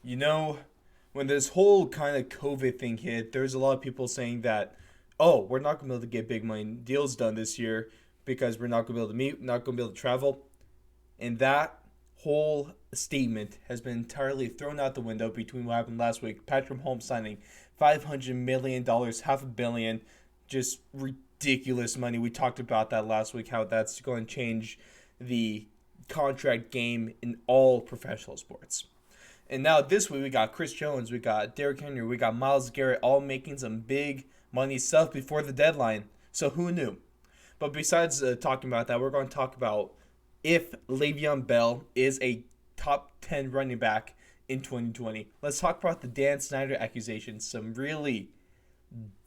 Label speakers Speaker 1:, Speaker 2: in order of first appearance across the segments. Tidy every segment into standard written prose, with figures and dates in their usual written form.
Speaker 1: You know, when this whole kind of COVID thing hit, there's a lot of people saying that, oh, we're not going to be able to get big money deals done this year because we're not going to be able to meet, not going to be able to travel. And that whole statement has been entirely thrown out the window between what happened last week. Patrick Mahomes signing $500 million, half a billion, just ridiculous money. We talked about that last week, how that's going to change the contract game in all professional sports. And now this week we got Chris Jones, we got Derrick Henry, we got Myles Garrett all making some big money stuff before the deadline. So who knew? But besides talking about that, we're going to talk about if Le'Veon Bell is a top 10 running back in 2020. Let's talk about the Dan Snyder accusations. Some really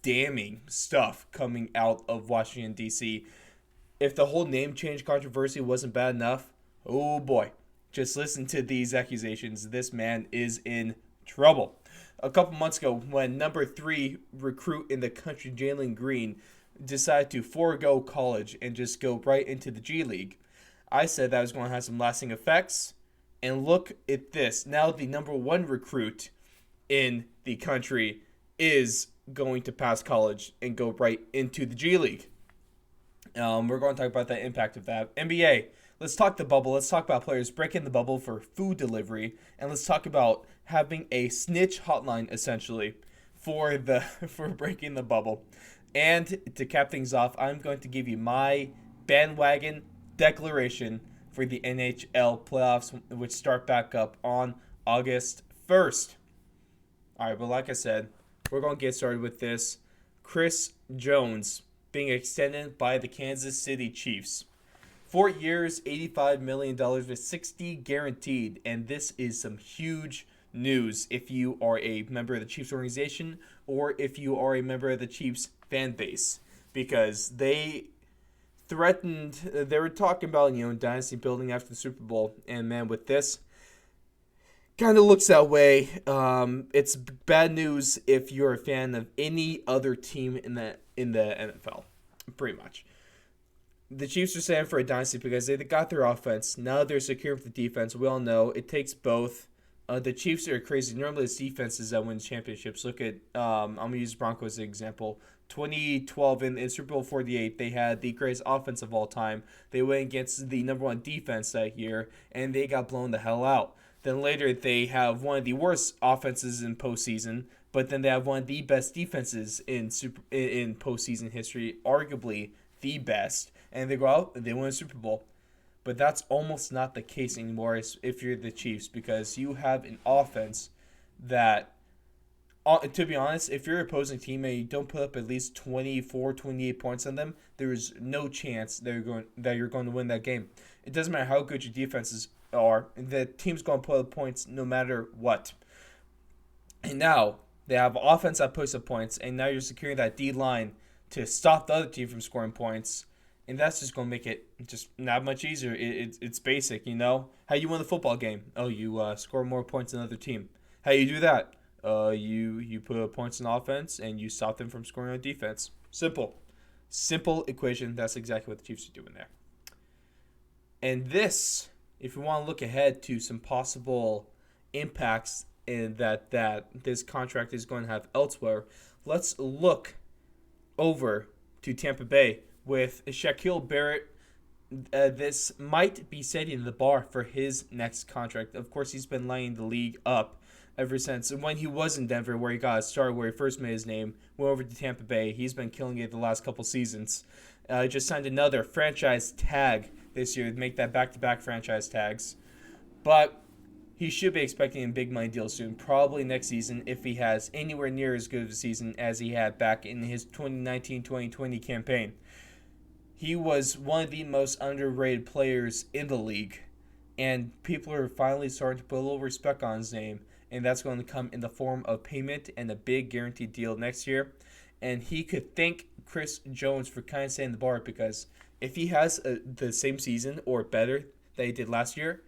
Speaker 1: damning stuff coming out of Washington, D.C. If the whole name change controversy wasn't bad enough, oh boy, just listen to these accusations. This man is in trouble. A couple months ago, when number 3 recruit in the country, Jalen Green, decided to forego college and just go right into the G League, I said that was going to have some lasting effects. And look at this. Now the number 1 recruit in the country is going to pass college and go right into the G League. We're going to talk about the impact of that. NBA, let's talk the bubble. Let's talk about players breaking the bubble for food delivery. And let's talk about having a snitch hotline, essentially, for breaking the bubble. And to cap things off, I'm going to give you my bandwagon declaration for the NHL playoffs, which start back up on August 1st. All right, but like I said, we're going to get started with this. Chris Jones being extended by the Kansas City Chiefs. 4 years, $85 million with $60 guaranteed. And this is some huge news if you are a member of the Chiefs organization or if you are a member of the Chiefs fan base. Because they were talking about, dynasty building after the Super Bowl. And man, with this, kind of looks that way. It's bad news if you're a fan of any other team in the NFL, pretty much. The Chiefs are saying for a dynasty because they got their offense. Now they're secure with the defense. We all know it takes both. The Chiefs are crazy. Normally it's defenses that win championships. Look at, I'm going to use Broncos as an example. 2012 in Super Bowl 48, they had the greatest offense of all time. They went against the number 1 defense that year, and they got blown the hell out. Then later they have one of the worst offenses in postseason, but then they have one of the best defenses in postseason history, arguably the best, and they go out and they win a Super Bowl. But that's almost not the case anymore if you're the Chiefs, because you have an offense that, to be honest, if you're an opposing team and you don't put up at least 24, 28 points on them, there is no chance that you're going to win that game. It doesn't matter how good your defenses are, the team's going to put up points no matter what. And now they have offense that puts up points, and now you're securing that D line to stop the other team from scoring points. And that's just going to make it just not much easier. It's basic, How you win the football game? Oh, you score more points than the other team. How you do that? You put up points in offense and you stop them from scoring on defense. Simple equation. That's exactly what the Chiefs are doing there. And this, if you want to look ahead to some possible impacts that this contract is going to have elsewhere, let's look over to Tampa Bay with Shaquille Barrett. This might be setting the bar for his next contract. Of course, he's been lighting the league up ever since when he was in Denver, where he got started, where he first made his name, went over to Tampa Bay. He's been killing it the last couple seasons. Just signed another franchise tag this year to make that back-to-back franchise tags. But he should be expecting a big money deal soon, probably next season, if he has anywhere near as good of a season as he had back in his 2019-2020 campaign. He was one of the most underrated players in the league, and people are finally starting to put a little respect on his name, and that's going to come in the form of payment and a big guaranteed deal next year. And he could thank Chris Jones for kind of setting the bar, because if he has the same season or better that he did last year,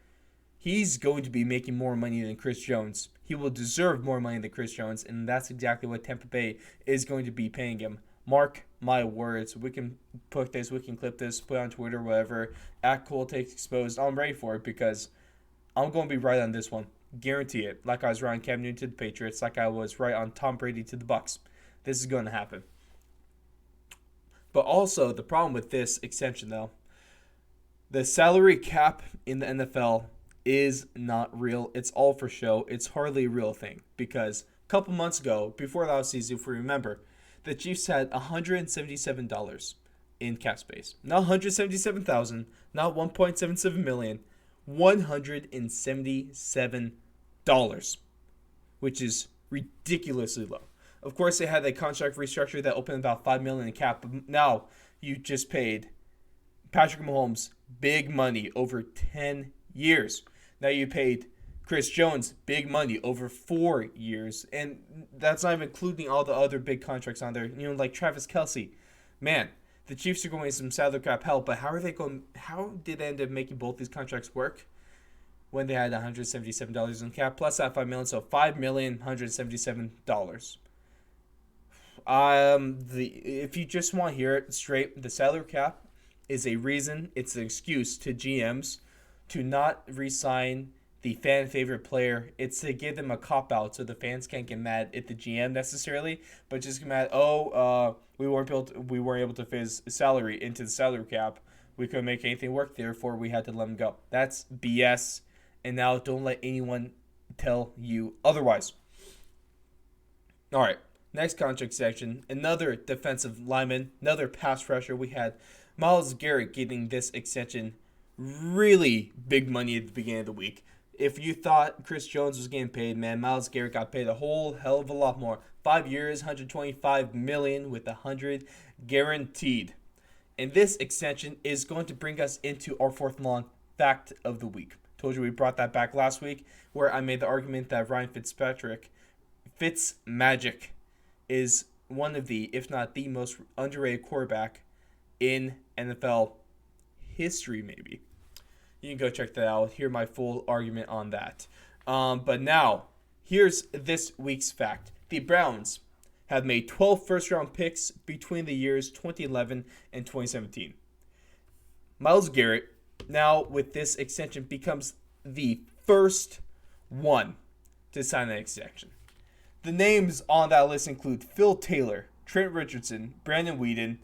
Speaker 1: he's going to be making more money than Chris Jones. He will deserve more money than Chris Jones, and that's exactly what Tampa Bay is going to be paying him. Mark my words. We can put this, we can clip this, put it on Twitter, whatever. @CoolTakesExposed. I'm ready for it because I'm going to be right on this one. Guarantee it. Like I was right on Cam Newton to the Patriots, like I was right on Tom Brady to the Bucks. This is going to happen. But also, the problem with this extension, though, the salary cap in the NFL is not real. It's all for show. It's hardly a real thing because a couple months ago, before the offseason, if we remember, the Chiefs had $177 in cap space. Not $177,000, not $1.77 million, $177, which is ridiculously low. Of course, they had a contract restructure that opened about $5 million in cap, but now you just paid Patrick Mahomes big money over 10 years. Now you paid Chris Jones big money over 4 years, and that's not even including all the other big contracts on there. Like Travis Kelce. Man, the Chiefs are going to some salary cap hell, but how did they end up making both these contracts work when they had $177 in cap plus that $5 million, so $5,177. If you just want to hear it straight, the salary cap is a reason, it's an excuse to GMs to not re-sign the fan favorite player. It's to give them a cop out so the fans can't get mad at the GM necessarily, but just get mad. We weren't able to fit his salary into the salary cap. We couldn't make anything work. Therefore, we had to let him go. That's BS. And now don't let anyone tell you otherwise. All right. Next contract section, another defensive lineman, another pass rusher. We had Myles Garrett getting this extension, really big money at the beginning of the week. If you thought Chris Jones was getting paid, man, Myles Garrett got paid a whole hell of a lot more. 5 years, $125 million with $100 guaranteed. And this extension is going to bring us into our fourth and long fact of the week. Told you we brought that back last week, where I made the argument that Ryan Fitzmagic is one of the, if not the most underrated quarterback in NFL history, maybe. You can go check that out, hear my full argument on that. But now, here's this week's fact. The Browns have made 12 first-round picks between the years 2011 and 2017. Myles Garrett, now with this extension, becomes the first one to sign an extension. The names on that list include Phil Taylor, Trent Richardson, Brandon Weeden,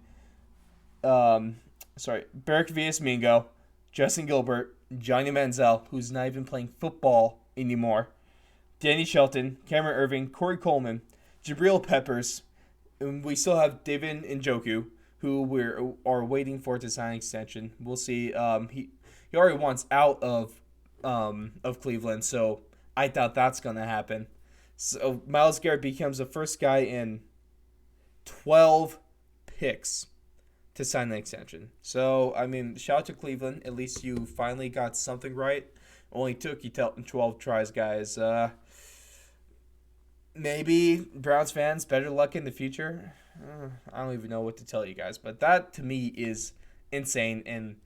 Speaker 1: Beric Villasmingo, Justin Gilbert, Johnny Manziel, who's not even playing football anymore, Danny Shelton, Cameron Irving, Corey Coleman, Jabril Peppers, and we still have David Njoku, who we are waiting for to sign an extension. We'll see. He already wants out of Cleveland, so I doubt that's going to happen. So Myles Garrett becomes the first guy in 12 picks to sign an extension. So, shout out to Cleveland. At least you finally got something right. Only took you 12 tries, guys. Maybe Browns fans, better luck in the future. I don't even know what to tell you guys. But that, to me, is insane. And,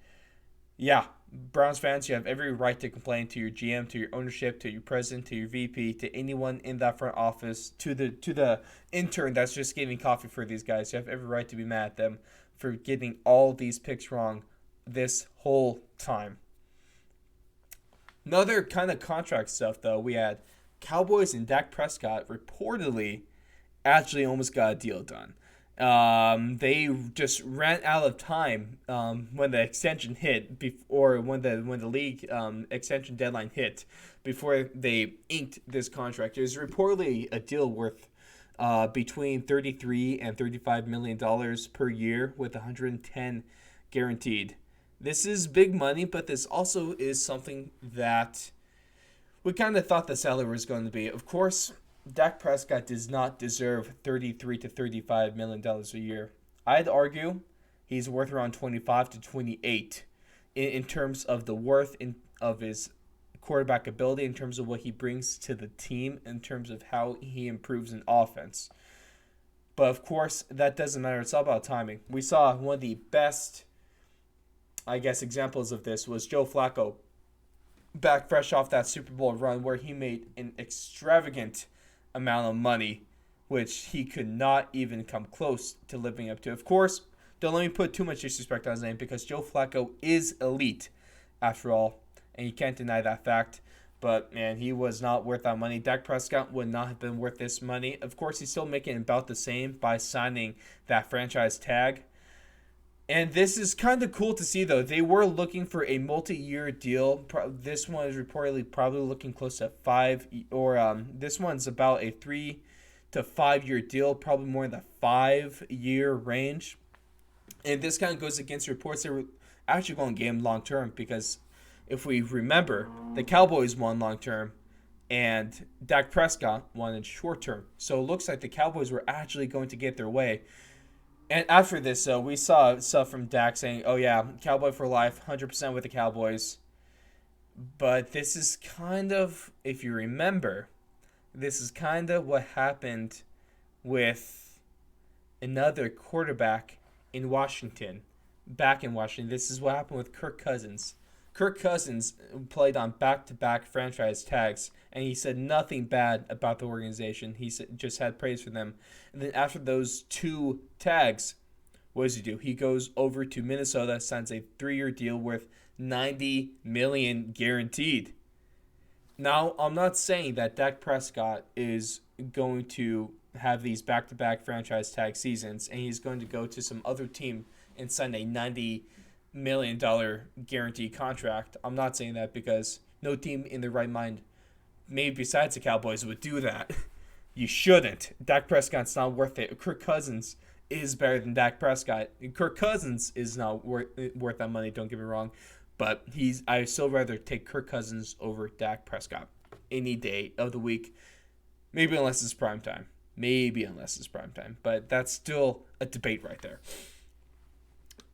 Speaker 1: yeah, Browns fans, you have every right to complain to your GM, to your ownership, to your president, to your VP, to anyone in that front office, to the intern that's just getting coffee for these guys. You have every right to be mad at them for getting all these picks wrong this whole time. Another kind of contract stuff, though, we had Cowboys and Dak Prescott reportedly actually almost got a deal done. They just ran out of time when the extension hit, or when the league extension deadline hit, before they inked this contract. It was reportedly a deal worth between $33 and $35 million per year, with $110 guaranteed. This is big money, but this also is something that we kind of thought the salary was going to be. Of course, Dak Prescott does not deserve $33 to $35 million a year. I'd argue he's worth around 25 to 28 in terms of the worth of his quarterback ability, in terms of what he brings to the team, in terms of how he improves an offense. But of course, that doesn't matter. It's all about timing. We saw one of the best, examples of this was Joe Flacco, back fresh off that Super Bowl run where he made an extravagant amount of money, which he could not even come close to living up to. Of course, don't let me put too much disrespect on his name, because Joe Flacco is elite, after all, and you can't deny that fact. But, man, he was not worth that money. Dak Prescott would not have been worth this money. Of course, he's still making about the same by signing that franchise tag. And this is kind of cool to see, though. They were looking for a multi-year deal. This one is reportedly probably looking close to this one's about a 3 to 5 year deal, probably more in the 5 year range. And this kind of goes against reports that were actually going to game long term, because if we remember, the Cowboys won long term and Dak Prescott won in short term. So it looks like the Cowboys were actually going to get their way. And after this, we saw stuff from Dak saying, oh yeah, Cowboy for life, 100% with the Cowboys. But this is kind of, if you remember, this is kind of what happened with another quarterback in Washington. Back in Washington, this is what happened with Kirk Cousins. Kirk Cousins played on back-to-back franchise tags, and he said nothing bad about the organization. He just had praise for them. And then after those 2 tags, what does he do? He goes over to Minnesota, signs a 3-year deal worth $90 million guaranteed. Now, I'm not saying that Dak Prescott is going to have these back-to-back franchise tag seasons, and he's going to go to some other team and sign a $90 million guaranteed contract. I'm not saying that, because no team in their right mind, maybe besides the Cowboys, would do that. You shouldn't. Dak Prescott's not worth it. Kirk Cousins is better than Dak Prescott. Kirk Cousins is not worth that money, don't get me wrong. But I still rather take Kirk Cousins over Dak Prescott any day of the week. Maybe unless it's prime time. But that's still a debate right there.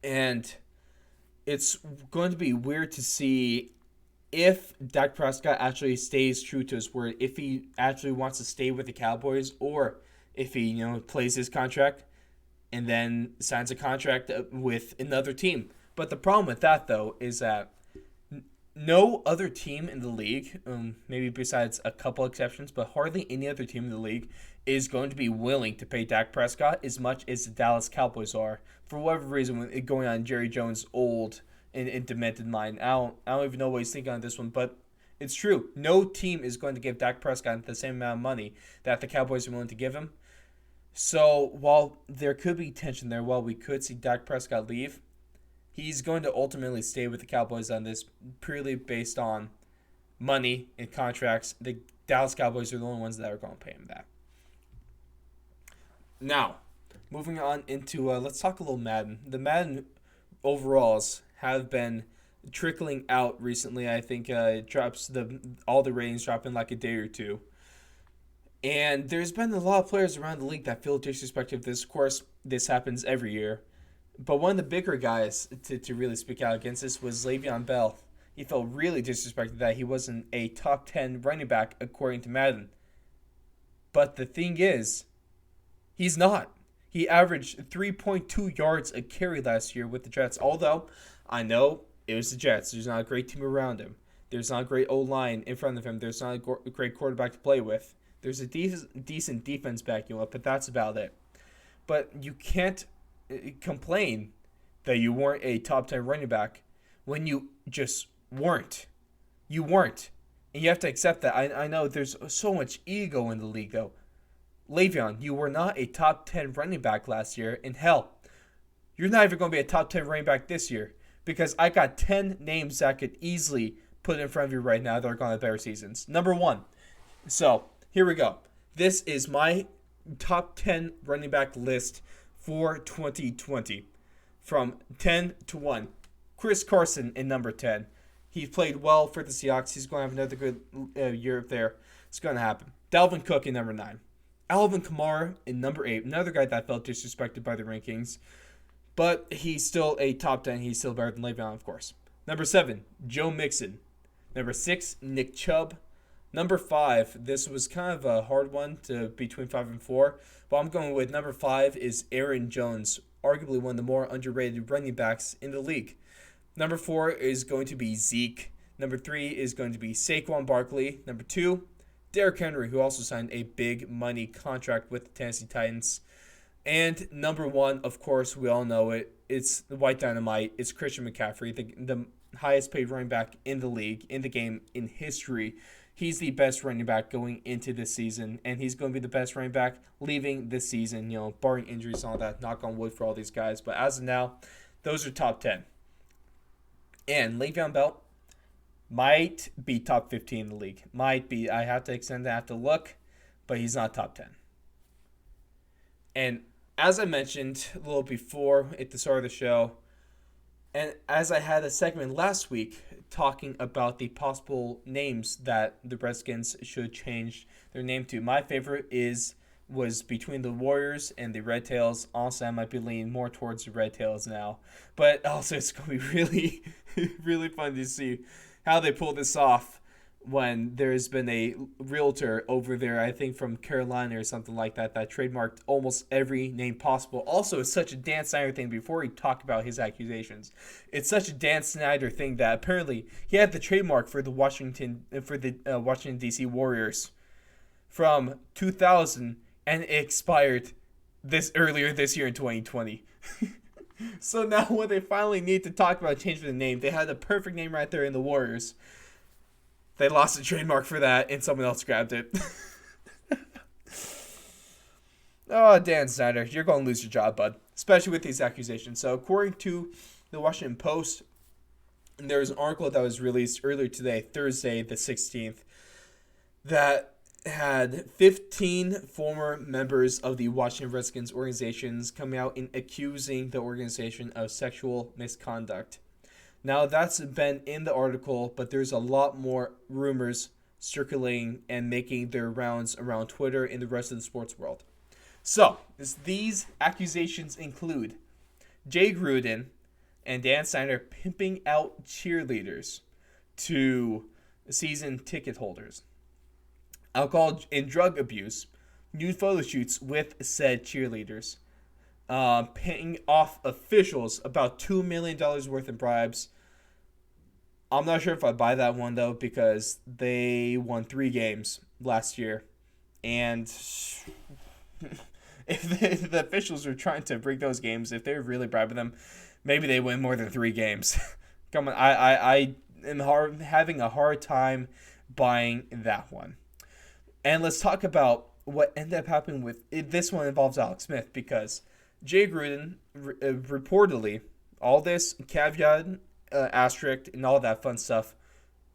Speaker 1: And it's going to be weird to see if Dak Prescott actually stays true to his word, if he actually wants to stay with the Cowboys, or if he, plays his contract and then signs a contract with another team. But the problem with that, though, is that no other team in the league, maybe besides a couple exceptions, but hardly any other team in the league is going to be willing to pay Dak Prescott as much as the Dallas Cowboys are. For whatever reason, when going on Jerry Jones' old and demented mind. I don't even know what he's thinking on this one, but it's true. No team is going to give Dak Prescott the same amount of money that the Cowboys are willing to give him. So while there could be tension there, while we could see Dak Prescott leave, he's going to ultimately stay with the Cowboys on this purely based on money and contracts. The Dallas Cowboys are the only ones that are going to pay him that. Now, moving on into, let's talk a little Madden. The Madden overalls have been trickling out recently. I think it drops all the ratings drop in like a day or two. And there's been a lot of players around the league that feel disrespected. This, of course, this happens every year. But one of the bigger guys to really speak out against this was Le'Veon Bell. He felt really disrespected that he wasn't a top 10 running back according to Madden. But the thing is, he's not. He averaged 3.2 yards a carry last year with the Jets. Although, I know it was the Jets. There's not a great team around him. There's not a great O-line in front of him. There's not a great quarterback to play with. There's a decent defense backing you up, but that's about it. But you can't complain that you weren't a top 10 running back when you just weren't. You weren't. And you have to accept that. I know there's so much ego in the league, though. Le'Veon, you were not a top 10 running back last year. And hell, you're not even going to be a top 10 running back this year. Because I got 10 names that I could easily put in front of you right now that are going to have better seasons. Number 1. So, here we go. This is my top 10 running back list for 2020. From 10 to 1. Chris Carson in number 10. He played well for the Seahawks. He's going to have another good year up there. It's going to happen. Dalvin Cook in number 9. Alvin Kamara in number 8. Another guy that felt disrespected by the rankings. But he's still a top 10. He's still better than Le'Veon, of course. Number 7, Joe Mixon. Number 6, Nick Chubb. Number 5, this was kind of a hard one between 5 and 4. But I'm going with number 5 is Aaron Jones. Arguably one of the more underrated running backs in the league. Number 4 is going to be Zeke. Number 3 is going to be Saquon Barkley. Number 2, Derrick Henry, who also signed a big money contract with the Tennessee Titans. And number 1, of course, we all know it. It's the White Dynamite. It's Christian McCaffrey. highest paid running back in the league, in the game, in history. He's the best running back going into this season, and he's going to be the best running back leaving this season, barring injuries and all that. Knock on wood for all these guys. But as of now, those are top 10. And Le'Veon Bell might be top 15 in the league. Might be. I have to extend that. I have to look, but he's not top 10. And as I mentioned a little before at the start of the show, and as I had a segment last week talking about the possible names that the Redskins should change their name to, my favorite was between the Warriors and the Red Tails. Honestly, I might be leaning more towards the Red Tails now. But also, it's going to be really, really fun to see how they pull this off when there's been a realtor over there, I think from Carolina or something like that, that trademarked almost every name possible. Also, it's such a Dan Snyder thing, before we talk about his accusations, it's such a Dan Snyder thing that apparently he had the trademark for the Washington D.C. Warriors from 2000, and it expired earlier this year in 2020. So now when they finally need to talk about changing the name, they had the perfect name right there in the Warriors. They lost the trademark for that, and someone else grabbed it. Oh, Dan Snyder, you're going to lose your job, bud, especially with these accusations. So according to the Washington Post, there was an article that was released earlier today, Thursday the 16th, that had 15 former members of the Washington Redskins organizations coming out and accusing the organization of sexual misconduct. Now, that's been in the article, but there's a lot more rumors circulating and making their rounds around Twitter and the rest of the sports world. So, these accusations include Jay Gruden and Dan Snyder pimping out cheerleaders to season ticket holders, alcohol and drug abuse, nude photo shoots with said cheerleaders, paying off officials about $2 million worth in bribes. I'm not sure if I buy that one, though, because they won 3 games last year. And if the officials are trying to break those games, if they're really bribing them, maybe they win more than 3 games. Come on, I am having a hard time buying that one. And let's talk about what ended up happening with it. This one involves Alex Smith, because Jay Gruden reportedly, all this caveat, asterisk, and all that fun stuff,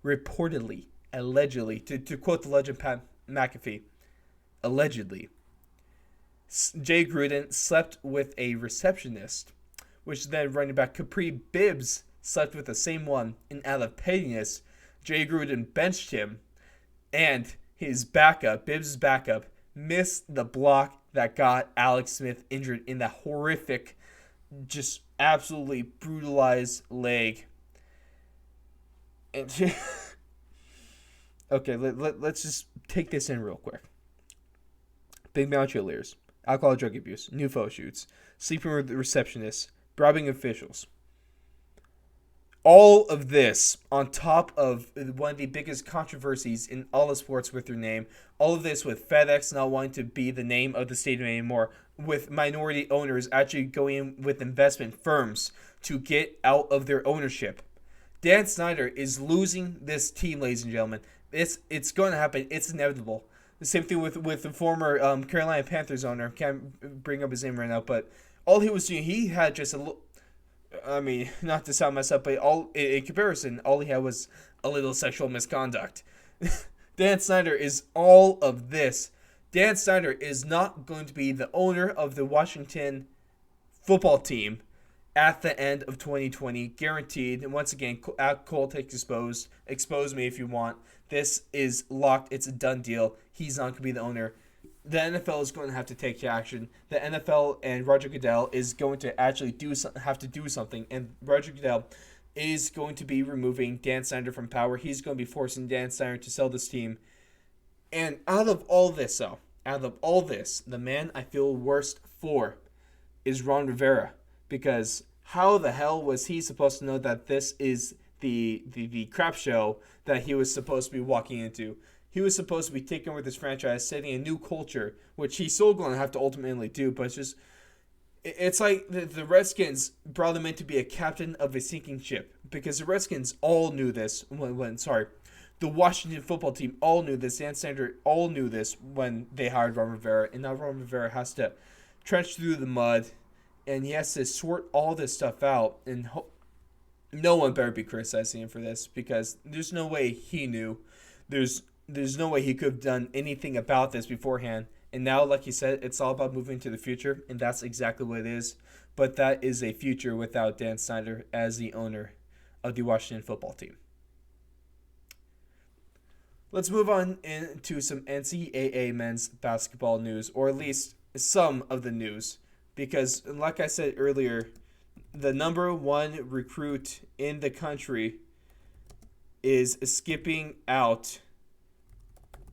Speaker 1: reportedly, allegedly, to quote the legend Pat McAfee, allegedly, Jay Gruden slept with a receptionist, which then running back Capri Bibbs slept with the same one, and out of pettiness, Jay Gruden benched him, and his backup, Bibbs' backup, missed the block that got Alex Smith injured in that horrific, just absolutely brutalized leg. And okay, let's just take this in real quick. Big mouth cheerleaders, alcohol, drug abuse, new photo shoots, sleeping with the receptionists, bribing officials. All of this on top of one of the biggest controversies in all of sports with their name. All of this with FedEx not wanting to be the name of the stadium anymore, with minority owners actually going in with investment firms to get out of their ownership. Dan Snyder is losing this team, ladies and gentlemen. It's going to happen. It's inevitable. The same thing with the former Carolina Panthers owner. Can't bring up his name right now, but all he was doing, he had just a little... I mean, not to sound messed up, but in comparison, all he had was a little sexual misconduct. Dan Snyder is all of this. Dan Snyder is not going to be the owner of the Washington football team at the end of 2020, guaranteed. And once again, Colt takes exposed. Expose me if you want. This is locked. It's a done deal. He's not going to be the owner. The NFL is going to have to take action. The NFL and Roger Goodell is going to actually have to do something. And Roger Goodell is going to be removing Dan Snyder from power. He's going to be forcing Dan Snyder to sell this team. And out of all this, the man I feel worst for is Ron Rivera. Because how the hell was he supposed to know that this is the crap show that he was supposed to be walking into? He was supposed to be taking over this franchise, setting a new culture, which he's still going to have to ultimately do. But it's just, It's like the Redskins brought him in to be a captain of a sinking ship, because the Redskins all knew this the Washington football team all knew this. Dan Snyder all knew this when they hired Ron Rivera, and now Ron Rivera has to trench through the mud, and he has to sort all this stuff out. And no one better be criticizing him for this, because there's no way he knew. There's no way he could have done anything about this beforehand. And now, like you said, it's all about moving to the future, and that's exactly what it is. But that is a future without Dan Snyder as the owner of the Washington football team. Let's move on into some NCAA men's basketball news, or at least some of the news. Because, like I said earlier, the number one recruit in the country is skipping out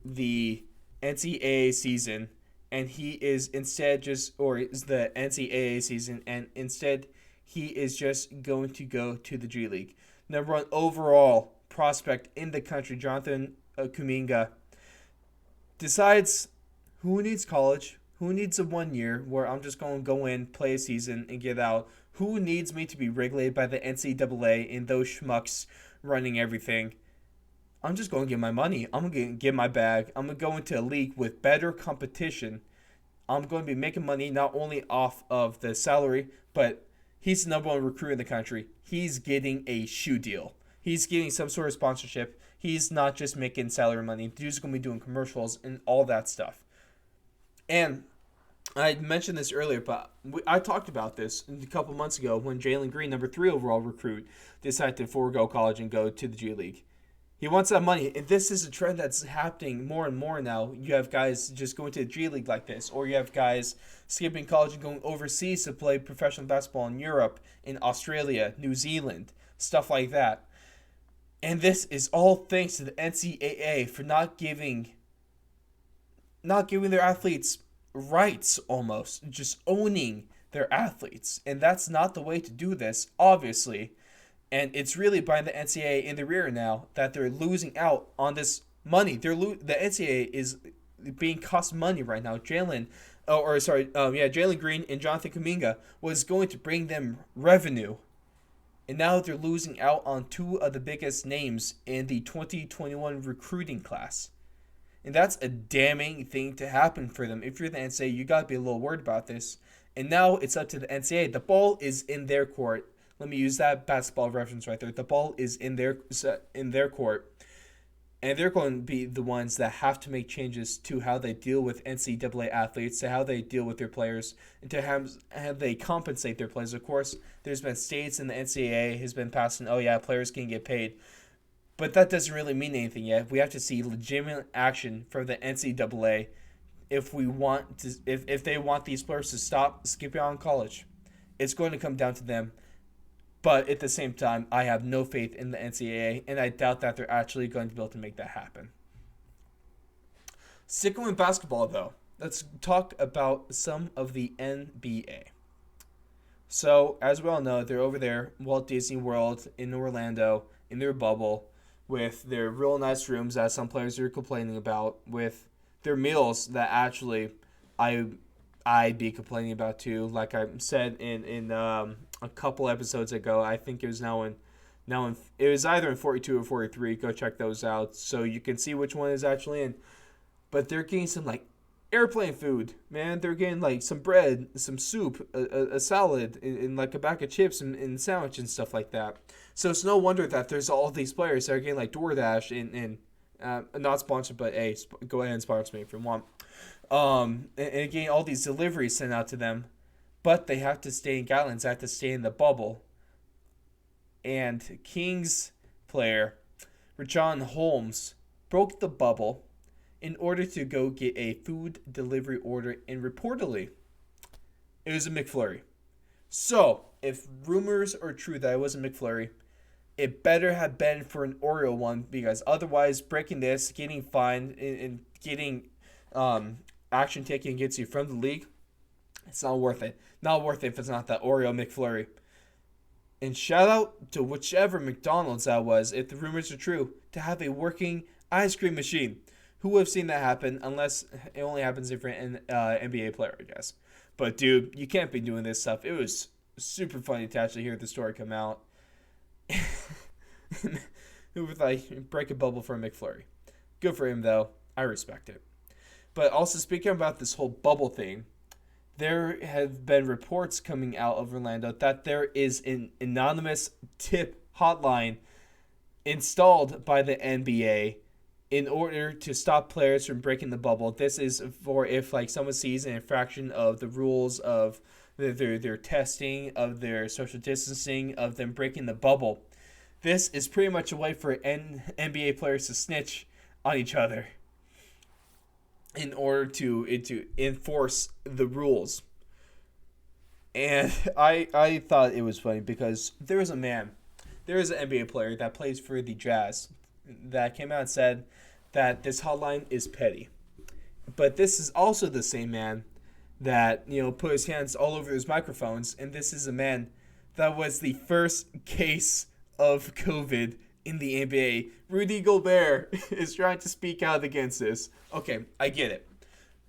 Speaker 1: the NCAA season, and he is instead is the NCAA season, and instead he is just going to go to the G League. Number one overall prospect in the country, Jonathan Kuminga, decides who needs college, who needs a 1 year where I'm just going to go in, play a season, and get out. Who needs me to be regulated by the NCAA and those schmucks running everything? I'm just going to get my money. I'm going to get my bag. I'm going to go into a league with better competition. I'm going to be making money not only off of the salary, but he's the number one recruit in the country. He's getting a shoe deal. He's getting some sort of sponsorship. He's not just making salary money. The dude's going to be doing commercials and all that stuff. And I mentioned this earlier, but I talked about this a couple months ago when Jalen Green, number 3 overall recruit, decided to forego college and go to the G League. He wants that money, and this is a trend that's happening more and more now. You have guys just going to the G League like this, or you have guys skipping college and going overseas to play professional basketball in Europe, in Australia, New Zealand, stuff like that. And this is all thanks to the NCAA for not giving their athletes rights, almost just owning their athletes. And that's not the way to do this, obviously. And it's really by the NCAA in the rear now that they're losing out on this money. The NCAA is being cost money right now. Jalen Green and Jonathan Kuminga was going to bring them revenue. And now they're losing out on 2 of the biggest names in the 2021 recruiting class. And that's a damning thing to happen for them. If you're the NCAA, you got to be a little worried about this. And now it's up to the NCAA. The ball is in their court. Let me use that basketball reference right there. The ball is in their court. And they're going to be the ones that have to make changes to how they deal with NCAA athletes, to how they deal with their players, and to have they compensate their players. Of course, there's been states in the NCAA has been passing, players can get paid. But that doesn't really mean anything yet. We have to see legitimate action from the NCAA if they want these players to stop skipping on college. It's going to come down to them. But at the same time, I have no faith in the NCAA, and I doubt that they're actually going to be able to make that happen. Sticking with basketball, though, let's talk about some of the NBA. So, as we all know, they're over there, Walt Disney World in Orlando, in their bubble, with their real nice rooms that some players are complaining about, with their meals that actually I'd be complaining about too. Like I said in a couple episodes ago, I think it was it was either in 42 or 43. Go check those out so you can see which one is actually in. But they're getting some like airplane food, man. They're getting like some bread, some soup, a salad, and like a bag of chips and sandwich and stuff like that. So it's no wonder that there's all these players that are getting like DoorDash and not sponsored, but hey, go ahead and sponsor me if you want. And getting all these deliveries sent out to them, but they have to stay in guidelines. They have to stay in the bubble. And Kings player Richaun Holmes broke the bubble in order to go get a food delivery order, and reportedly, it was a McFlurry. So, if rumors are true that it was a McFlurry, it better have been for an Oreo one, because otherwise, breaking this, getting fined, and getting action taken against you from the league, it's not worth it. Not worth it if it's not that Oreo McFlurry. And shout out to whichever McDonald's that was, if the rumors are true, to have a working ice cream machine. Who would have seen that happen, unless it only happens if you're an NBA player, I guess. But, dude, you can't be doing this stuff. It was super funny to actually hear the story come out. Who would like break a bubble for a McFlurry? Good for him, though. I respect it. But also, speaking about this whole bubble thing, there have been reports coming out of Orlando that there is an anonymous tip hotline installed by the NBA in order to stop players from breaking the bubble. This is for if like someone sees an infraction of the rules of their testing, of their social distancing, of them breaking the bubble. This is pretty much a way for NBA players to snitch on each other in order to enforce the rules. And I thought it was funny because there is an NBA player that plays for the Jazz that came out and said that this hotline is petty. But this is also the same man that, put his hands all over his microphones, and this is a man that was the first case of COVID in the NBA. Rudy Gobert is trying to speak out against this. Okay, I get it.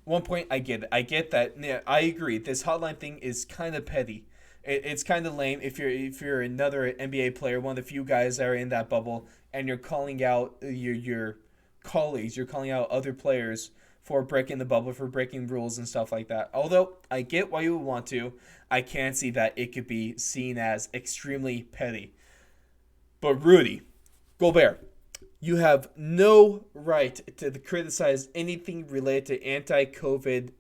Speaker 1: One point, I get it. I get that. Yeah, I agree. This hotline thing is kind of petty. It's kind of lame if you're another NBA player, one of the few guys that are in that bubble, and you're calling out your colleagues, you're calling out other players for breaking the bubble, for breaking rules and stuff like that. Although I get why you would want to, I can see that it could be seen as extremely petty. But Rudy Gobert, you have no right to criticize anything related to anti-COVID,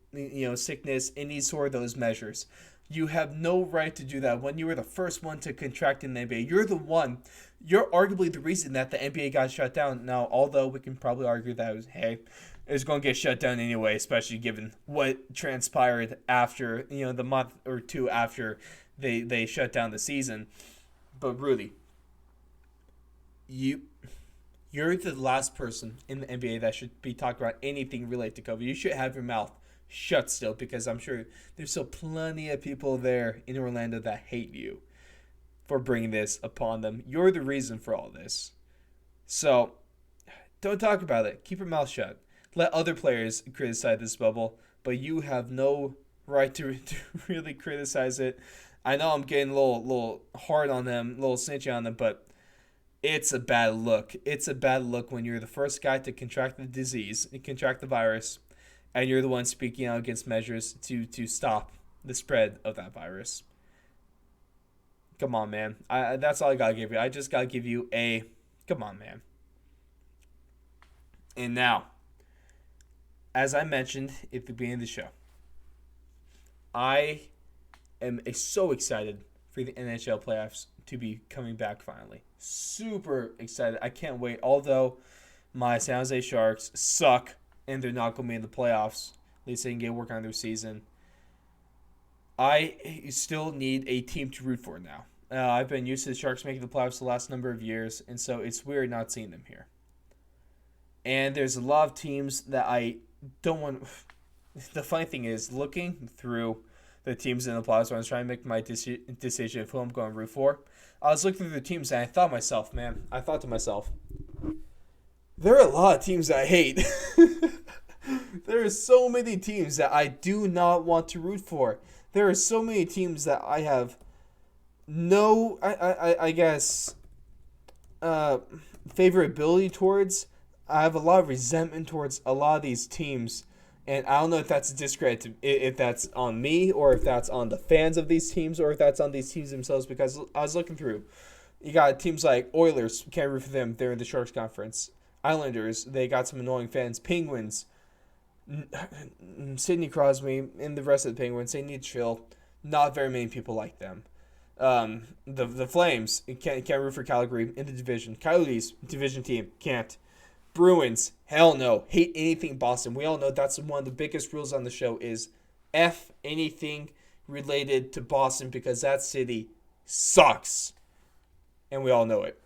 Speaker 1: sickness, any sort of those measures. You have no right to do that when you were the first one to contract in the NBA. You're arguably the reason that the NBA got shut down. Now, although we can probably argue that it was going to get shut down anyway, especially given what transpired after, the month or two after they shut down the season. But Rudy, you're the last person in the NBA that should be talking about anything related to COVID. You should have your mouth shut still, because I'm sure there's still plenty of people there in Orlando that hate you for bringing this upon them. You're the reason for all this. So, don't talk about it. Keep your mouth shut. Let other players criticize this bubble, but you have no right to really criticize it. I know I'm getting a little hard on them, a little snitchy on them, but it's a bad look. It's a bad look when you're the first guy to contract the disease, contract the virus, and you're the one speaking out against measures to stop the spread of that virus. Come on, man. That's all I got to give you. I just got to give you a come on, man. And now, as I mentioned at the beginning of the show, I am so excited for the NHL playoffs to be coming back finally. Super excited. I can't wait. Although my San Jose Sharks suck and they're not going to be in the playoffs, at least they can get work on their season, I still need a team to root for now. I've been used to the Sharks making the playoffs the last number of years, and so it's weird not seeing them here. And there's a lot of teams that I don't want. The funny thing is, looking through the teams in the playoffs when I was trying to make my decision of who I'm going to root for, I was looking through the teams and I thought to myself, there are a lot of teams that I hate. There are so many teams that I do not want to root for. There are so many teams that I have no, I guess, favorability towards. I have a lot of resentment towards a lot of these teams. And I don't know if that's a discredit, if that's on me, or if that's on the fans of these teams, or if that's on these teams themselves, because I was looking through. You got teams like Oilers, can't root for them, they're in the Sharks Conference. Islanders, they got some annoying fans. Penguins, Sidney Crosby, and the rest of the Penguins, they need to chill. Not very many people like them. The Flames, can't root for Calgary in the division. Coyotes, division team, can't. Bruins, hell no. Hate anything Boston. We all know that's one of the biggest rules on the show is F anything related to Boston, because that city sucks. And we all know it.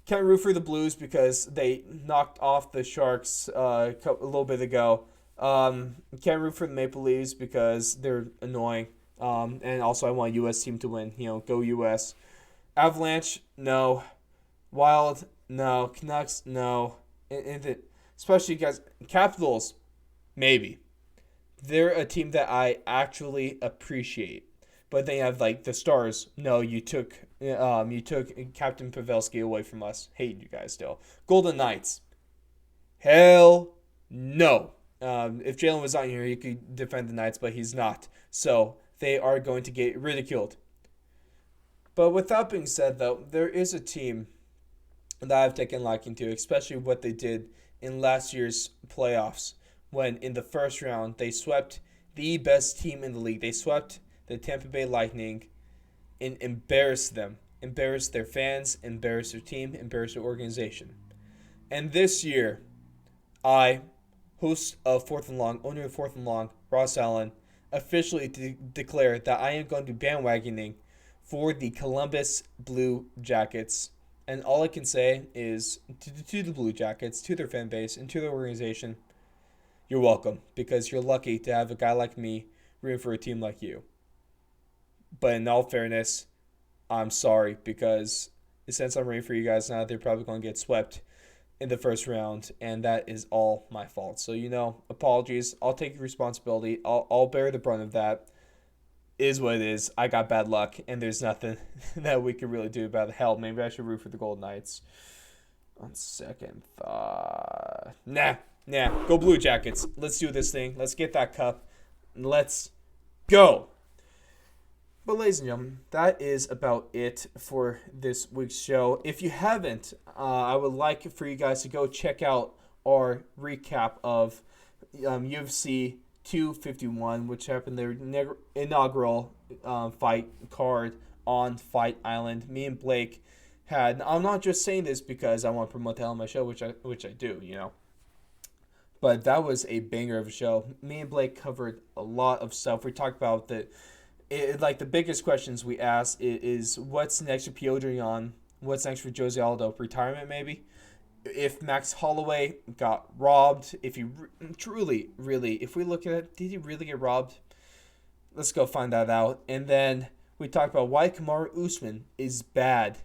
Speaker 1: Can't root for the Blues because they knocked off the Sharks a little bit ago. Can't root for the Maple Leafs because they're annoying. And also I want a U.S. team to win. Go U.S. Avalanche, no. Wild, no. Canucks, no. Especially guys, Capitals, maybe. they're a team that I actually appreciate. But they have like the Stars. No, you took Captain Pavelski away from us. Hate you guys still. Golden Knights. Hell no. If Jalen was on here, he could defend the Knights, but he's not. So they are going to get ridiculed. But with that being said, though, there is a team that I've taken liking to, especially what they did in last year's playoffs, when in the first round they swept the best team in the league. They swept the Tampa Bay Lightning and embarrassed them, embarrassed their fans, embarrassed their team, embarrassed their organization. And this year, I, host of Fourth and Long, owner of Fourth and Long, Ross Allen, officially declare that I am going to be bandwagoning for the Columbus Blue Jackets. And all I can say is to the Blue Jackets, to their fan base, and to their organization, you're welcome, because you're lucky to have a guy like me rooting for a team like you. But in all fairness, I'm sorry, because since I'm rooting for you guys now, they're probably going to get swept in the first round, and that is all my fault. So, apologies. I'll take responsibility. I'll bear the brunt of that. It is what it is. I got bad luck, and there's nothing that we can really do about it. Hell, maybe I should root for the Golden Knights. On second thought. Nah. Go Blue Jackets. Let's do this thing. Let's get that cup. Let's go. But ladies and gentlemen, that is about it for this week's show. If you haven't, I would like for you guys to go check out our recap of UFC 251, which happened their inaugural fight card on Fight Island. Me and Blake had. I'm not just saying this because I want to promote the hell of my show, which I do, But that was a banger of a show. Me and Blake covered a lot of stuff. We talked about the biggest questions we asked is what's next for Piotr Jan? What's next for Jose Aldo? Retirement, maybe? If Max Holloway got robbed, if he truly, really, if we look at it, did he really get robbed? Let's go find that out. And then we talked about why Kamaru Usman is bad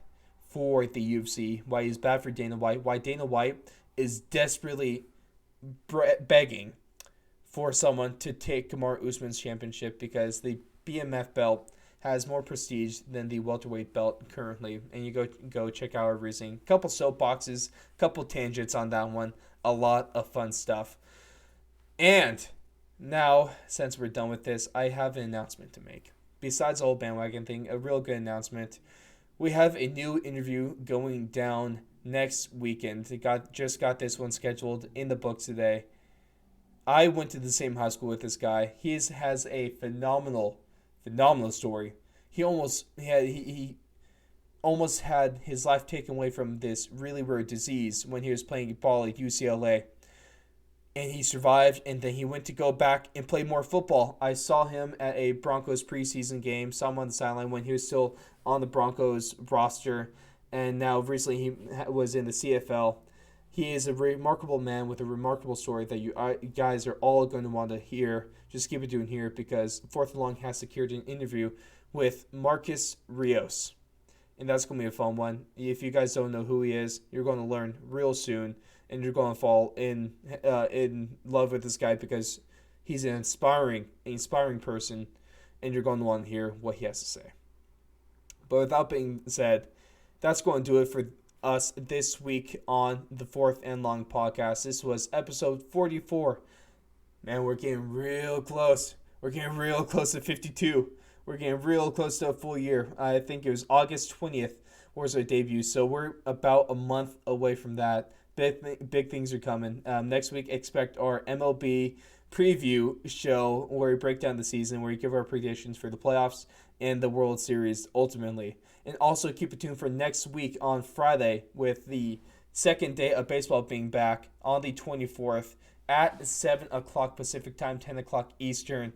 Speaker 1: for the UFC, why he's bad for Dana White, why Dana White is desperately begging for someone to take Kamaru Usman's championship, because the BMF belt has more prestige than the welterweight belt currently. And you go check out our reasoning. Couple soapboxes, couple tangents on that one. A lot of fun stuff. And now, since we're done with this, I have an announcement to make. Besides the whole bandwagon thing, a real good announcement. We have a new interview going down next weekend. Just got this one scheduled in the books today. I went to the same high school with this guy. He has a phenomenal story. He almost had his life taken away from this really rare disease when he was playing ball at UCLA. And he survived, and then he went to go back and play more football. I saw him at a Broncos preseason game, saw him on the sideline when he was still on the Broncos roster, and now recently he was in the CFL. He is a remarkable man with a remarkable story that you guys are all going to want to hear. Just keep it doing here, because Fourth and Long has secured an interview with Marcus Rios. And that's going to be a fun one. If you guys don't know who he is, you're going to learn real soon. And you're going to fall in love with this guy, because he's an inspiring person. And you're going to want to hear what he has to say. But with that being said, that's going to do it for us this week on the Fourth and Long podcast. This was episode 44. Man, we're getting real close. We're getting real close to 52. We're getting real close to a full year. I think it was August 20th was our debut, so we're about a month away from that. Big things are coming. Next week, expect our MLB preview show where we break down the season, where we give our predictions for the playoffs and the World Series ultimately. And also keep it tuned for next week on Friday, with the second day of baseball being back on the 24th at 7 o'clock Pacific time, 10 o'clock Eastern.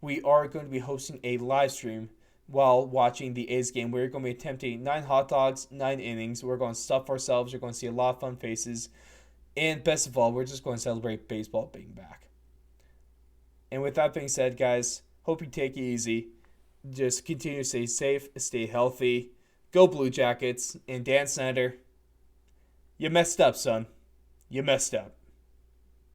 Speaker 1: We are going to be hosting a live stream while watching the A's game. We're going to be attempting 9 hot dogs, 9 innings. We're going to stuff ourselves. You're going to see a lot of fun faces. And best of all, we're just going to celebrate baseball being back. And with that being said, guys, hope you take it easy. Just continue to stay safe, stay healthy. Go Blue Jackets. And Dan Snyder, you messed up, son. You messed up.